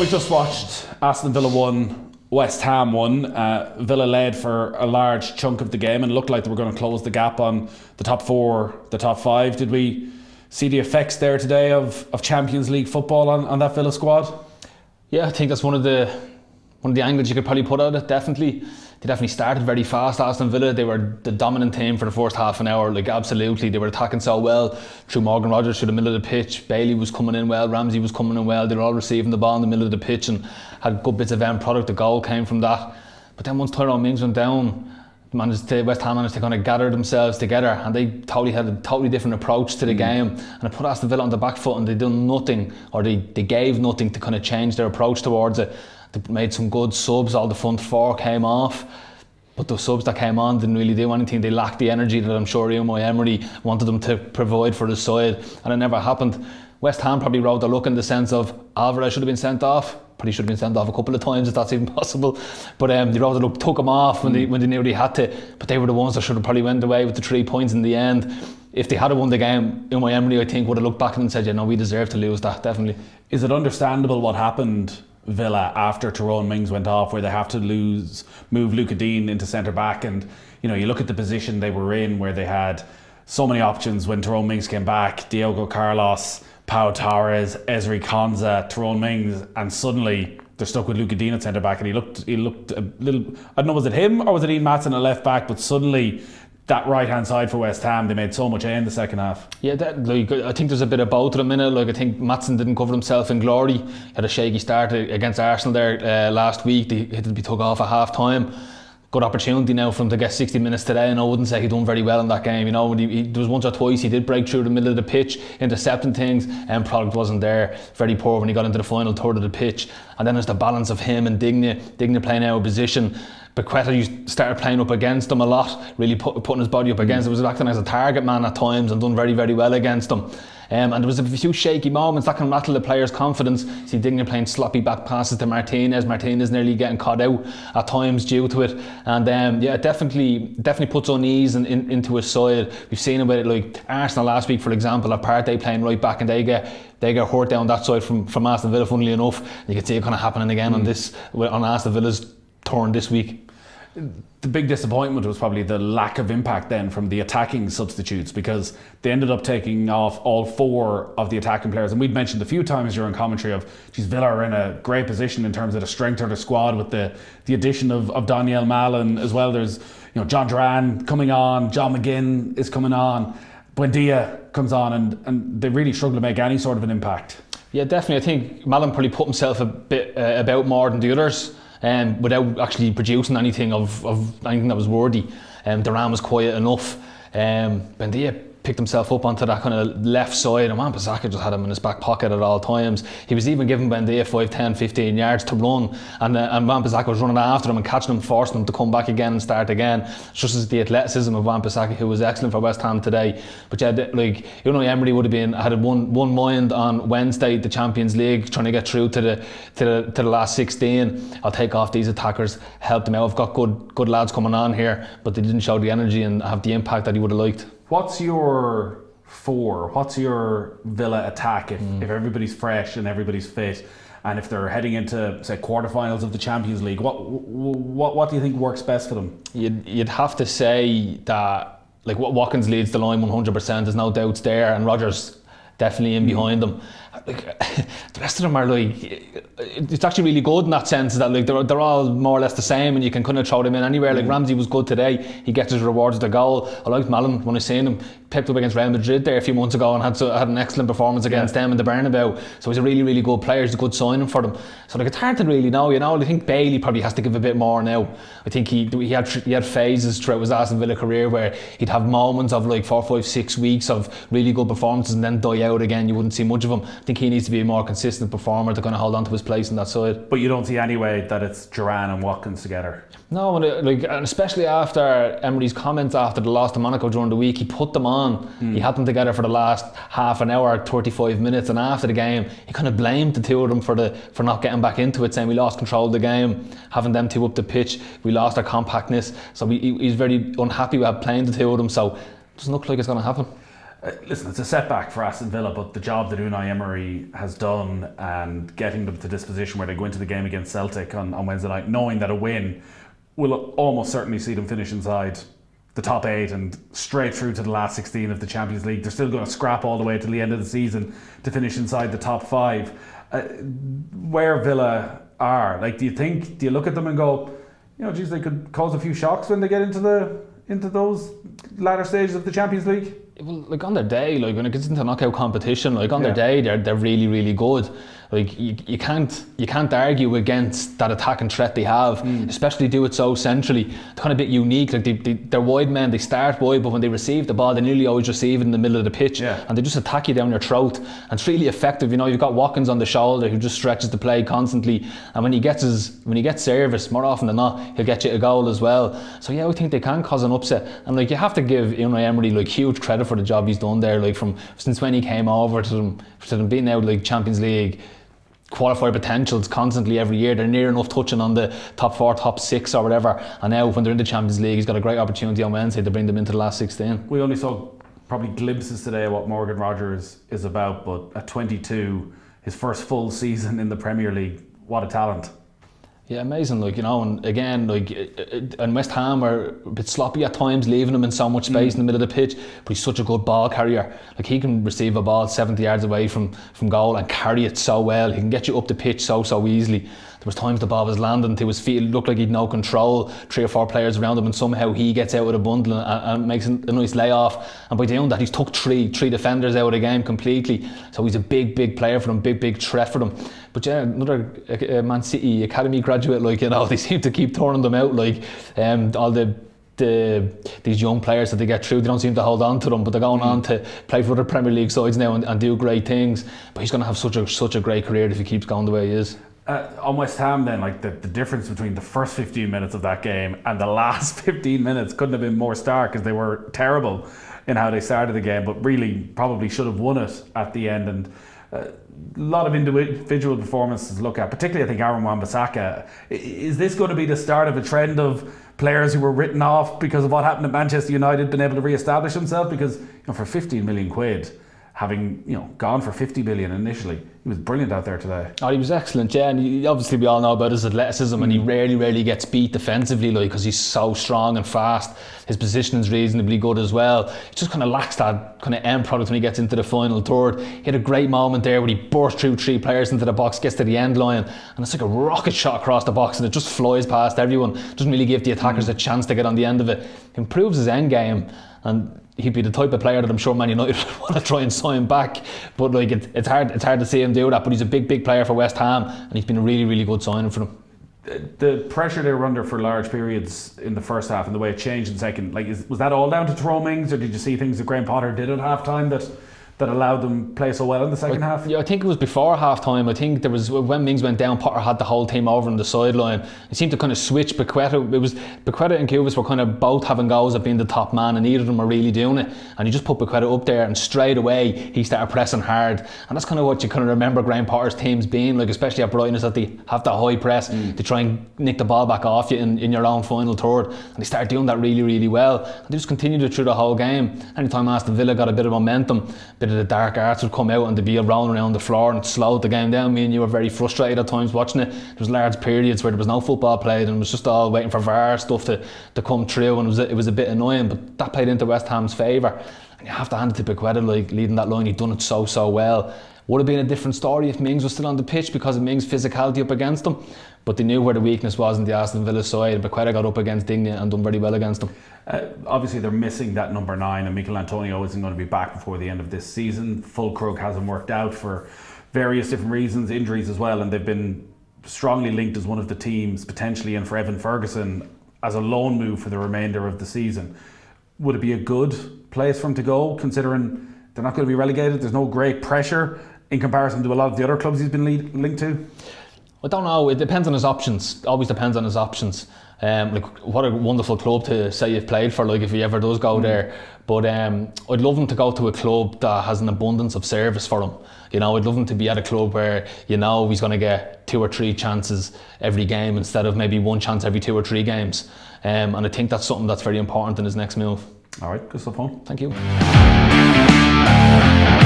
we just watched Aston Villa 1, West Ham 1. Villa led for a large chunk of the game and looked like they were going to close the gap on the top 4, the top 5. Did we see the effects there today of Champions League football on that Villa squad? Yeah, I think that's one of the angles you could probably put at it. They definitely started very fast. Aston Villa, they were the dominant team for the first half an hour. Absolutely, they were attacking so well through Morgan Rogers through the middle of the pitch. Bailey was coming in well, Ramsey was coming in well. They were all receiving the ball in the middle of the pitch and had good bits of end product. The goal came from that. But then once Tyrone Mings went down, West Ham managed to kind of gather themselves together, and they totally had a totally different approach to the game, and it put Aston Villa on the back foot, and they done nothing, or they gave nothing to kind of change their approach towards it. They made some good subs. All the front 4 came off, but the subs that came on didn't really do anything. They lacked the energy that I'm sure Eoin wanted them to provide for the side, and it never happened. West Ham probably rode the luck in the sense of Alvarez should have been sent off. Probably should have been sent off a couple of times if that's even possible. But they rode the luck, took him off when they knew they had to. But they were the ones that should have probably went away with the 3 points in the end. If they had won the game, Eoin I think would have looked back and said, yeah, no, we deserve to lose that, definitely. Is it understandable what happened, Villa, after Tyrone Mings went off, where they have to move Luca Dean into centre back? And you look at the position they were in, where they had so many options when Tyrone Mings came back: Diogo Carlos, Pau Torres, Ezri Konsa, Tyrone Mings, and suddenly they're stuck with Luca Dean at centre back, and he looked a little, I don't know, was it him or was it Ian Maatsen at left back? But suddenly that right hand side for West Ham, they made so much in the second half. Yeah, I think there's a bit of both of them in it. I think Maatsen didn't cover himself in glory. He had a shaky start against Arsenal there last week. He had to be took off at half time. Good opportunity now for him to get 60 minutes today, and I wouldn't say he done very well in that game. There was once or twice he did break through the middle of the pitch, intercepting things, and product wasn't there. Very poor when he got into the final third of the pitch. And then there's the balance of him and Digne playing out of position. Bequeta started playing up against him a lot, really putting his body up against him. He was acting as a target man at times and done very, very well against him. And there was a few shaky moments that can rattle the players' confidence. See Digne playing sloppy back passes to Martinez. Martinez nearly getting caught out at times due to it. And it definitely puts unease into his side. We've seen it with Arsenal last week, for example, at Partey playing right back, and they get hurt down that side from Aston Villa, funnily enough. You can see it kind of happening again on Aston Villa's turn this week. The big disappointment was probably the lack of impact then from the attacking substitutes, because they ended up taking off all 4 of the attacking players. And we'd mentioned a few times during commentary of, Villa are in a great position in terms of the strength of their squad with the addition of Daniel Malin as well. There's John Duran coming on, John McGinn is coming on, Buendia comes on, and they really struggle to make any sort of an impact. Yeah, definitely. I think Malin probably put himself a bit about more than the others. Without actually producing anything of anything that was worthy. Duran was quiet enough. Buendia picked himself up onto that kind of left side, and Wan-Bissaka just had him in his back pocket at all times. He was even giving Buendia 5, 10, 15 yards to run, and Wan-Bissaka was running after him and catching him, forcing him to come back again and start again. It's just as the athleticism of Wan-Bissaka, who was excellent for West Ham today. But Emery would have had one mind on Wednesday, the Champions League, trying to get through to the last 16. I'll take off these attackers, help them out. I've got good lads coming on here, but they didn't show the energy and have the impact that he would have liked. What's your 4? What's your Villa attack if everybody's fresh and everybody's fit, and if they're heading into, say, quarterfinals of the Champions League? What do you think works best for them? You'd have to say that Watkins leads the line 100%. There's no doubts there, and Rodgers definitely in behind them. The rest of them are it's actually really good in that sense that they're all more or less the same, and you can kind of throw them in anywhere. Ramsey was good today, he gets his rewards with the goal. I liked Malin when I seen him, picked up against Real Madrid there a few months ago and had an excellent performance against them in the Bernabeu. So he's a really, really good player. He's a good signing for them. So it's hard to really know. I think Bailey probably has to give a bit more now. I think he had phases throughout his Aston Villa career where he'd have moments of 4, 5, 6 weeks of really good performances and then die out again. You wouldn't see much of him. I think he needs to be a more consistent performer to kind of hold on to his place on that side. But you don't see any way that it's Duran and Watkins together? No, and especially after Emery's comments after the loss to Monaco during the week, he put them on. He had them together for the last half an hour, 35 minutes, and after the game he kind of blamed the two of them for not getting back into it, saying we lost control of the game, having them two up the pitch, we lost our compactness. So he's very unhappy with playing the two of them, so it doesn't look like it's going to happen. Listen, it's a setback for Aston Villa, but the job that Unai Emery has done and getting them to this position where they go into the game against Celtic on Wednesday night, knowing that a win will almost certainly see them finish inside the top 8 and straight through to the last 16 of the Champions League. They're still going to scrap all the way to the end of the season to finish inside the top 5. Where Villa are, like, do you look at them and go, geez, they could cause a few shocks when they get into those latter stages of the Champions League? Well, like on their day, like when it gets into knockout competition, like on their day, they're really, really good. Like you can't argue against that attacking threat they have, especially do it so centrally. It's kind of a bit unique. Like they're wide men, they start wide, but when they receive the ball, they nearly always receive it in the middle of the pitch, and they just attack you down your throat. And it's really effective. You've got Watkins on the shoulder who just stretches the play constantly, and when he gets service, more often than not, he'll get you a goal as well. So I think they can cause an upset. And like you have to give Unai Emery like huge credit for the job he's done there. Like since when he came over to them being out like Champions League qualifier potentials constantly every year. They're near enough touching on the top 4, top 6 or whatever, and now when they're in the Champions League, he's got a great opportunity on Wednesday to bring them into the last 16. We only saw probably glimpses today of what Morgan Rogers is about, but at 22, his first full season in the Premier League, what a talent. Yeah, amazing, and again, and West Ham are a bit sloppy at times, leaving him in so much space in the middle of the pitch, but he's such a good ball carrier. Like he can receive a ball 70 yards away from goal and carry it so well. He can get you up the pitch so easily. There was times the ball was landing to his feet, it looked like he'd no control, 3 or 4 players around him, and somehow he gets out of the bundle and makes a nice layoff. And by doing that, he's took three defenders out of the game completely. So he's a big player for them, big threat for them. But another Man City academy graduate, they seem to keep turning them out. All these young players that they get through, they don't seem to hold on to them, but they're going on to play for other Premier League sides now and do great things. But he's going to have such a great career if he keeps going the way he is. On West Ham then, the difference between the first 15 minutes of that game and the last 15 minutes couldn't have been more stark, because they were terrible in how they started the game, but really probably should have won it at the end. And a lot of individual performances to look at, particularly I think Aaron Wan-Bissaka. Is this going to be the start of a trend of players who were written off because of what happened at Manchester United being able to re-establish himself? Because for 15 million quid, having gone for 50 million initially, he was brilliant out there today. Oh, he was excellent, and obviously we all know about his athleticism, and he rarely gets beat defensively, because he's so strong and fast. His positioning's reasonably good as well. He just kind of lacks that kind of end product when he gets into the final third. He had a great moment there where he burst through 3 players into the box, gets to the end line, and it's like a rocket shot across the box, and it just flies past everyone. Doesn't really give the attackers a chance to get on the end of it. Improves his end game, and he'd be the type of player that I'm sure Man United would want to try and sign back, but it's hard to see him do that. But he's a big player for West Ham, and he's been a really good signing for them. The pressure they were under for large periods in the first half and the way it changed in second, was that all down to Tyrone Mings, or did you see things that Graham Potter did at half time that allowed them play so well in the second half? Yeah, I think it was before half time. I think there was, when Mings went down, Potter had the whole team over on the sideline. It seemed to kind of switch. Paqueta and Cubas were kind of both having goals at being the top man, and neither of them were really doing it. And he just put Paqueta up there, and straight away he started pressing hard. And that's kind of what you kind of remember Graham Potter's teams being, especially at Brighton, is that they have that high press to try and nick the ball back off you in your own final third. And they started doing that really well. And they just continued it through the whole game. Anytime Aston Villa got a bit of momentum, bit of the dark arts would come out and they'd be rolling around the floor, and it slowed the game down. Me and you were very frustrated at times watching it. There was large periods where there was no football played, and it was just all waiting for VAR stuff to come through, and it was a bit annoying, but that played into West Ham's favour. And you have to hand it to Paqueta, leading that line. He'd done it so well. Would have been a different story if Mings was still on the pitch, because of Mings' physicality up against him. But they knew where the weakness was in the Aston Villa side, and Paqueta got up against Digne and done very well against them. Obviously they're missing that number 9, and Mikel Antonio isn't going to be back before the end of this season. Fulkrug hasn't worked out for various different reasons, injuries as well, and they've been strongly linked as one of the teams potentially in for Evan Ferguson as a loan move for the remainder of the season. Would it be a good place for him to go, considering they're not going to be relegated? There's no great pressure in comparison to a lot of the other clubs he's been linked to. I don't know, it depends on his options. Always depends on his options. What a wonderful club to say you've played for, if he ever does go there. But I'd love him to go to a club that has an abundance of service for him. I'd love him to be at a club where he's going to get 2 or 3 chances every game instead of maybe 1 chance every 2 or 3 games. And I think that's something that's very important in his next move. All right, good stuff, Paul. Thank you. Bye.